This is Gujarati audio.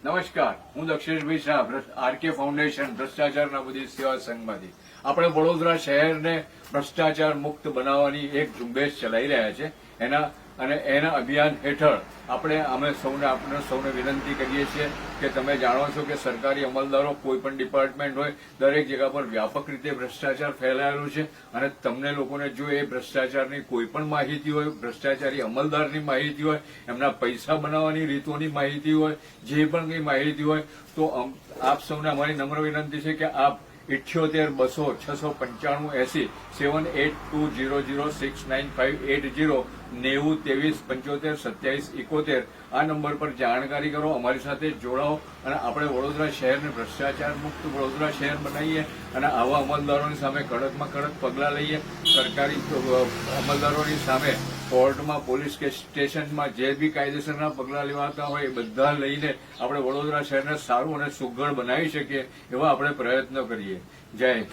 નમસ્કાર, હું દક્ષેશભાઈ શાહ, આરકે ફાઉન્ડેશન ભ્રષ્ટાચારના બધી સેવા સંઘમાંથી. આપણે વડોદરા શહેરને ભ્રષ્ટાચાર મુક્ત બનાવવાની એક ઝુંબેશ ચલાવી રહ્યા છે. એના અભિયાન હેઠળ આપણે સૌને વિનંતી કરીએ છીએ કે તમે જાણો છો કે સરકારી અમલદારો કોઈ પણ ડિપાર્ટમેન્ટ હોય દરેક જગ્યા પર વ્યાપક રીતે ભ્રષ્ટાચાર ફેલાયેલું છે અને તમને લોકોને જો એ ભ્રષ્ટાચારની કોઈ પણ માહિતી હોય, ભ્રષ્ટાચારી અમલદારની માહિતી હોય, એમના પૈસા બનાવવાની રીતોની માહિતી હોય, જે પણ કંઈ માહિતી હોય તો આપ સૌને અમારી નમ્ર વિનંતી છે કે આપ 78-200-695-80 7820069580 90-23-75-27-71 આ નંબર પર જાણકારી કરો, અમારી સાથે જોડાઓ અને આપણે વડોદરા શહેરને ભ્રષ્ટાચાર મુક્ત વડોદરા શહેર બનાવીએ અને આવા અમલદારોની સામે કડકમાં કડક પગલાં લઈએ. સરકારી અમલદારોની સામે કોર્ટમાં, પોલીસ સ્ટેશનમાં જે બી કાયદેસરના પગલાં લેવાતા હોય એ બધા લઈને આપણે વડોદરા શહેરને સારું અને સુઘડ બનાવી શકીએ એવા આપણે પ્રયત્ન કરીએ. જય હિન્દ.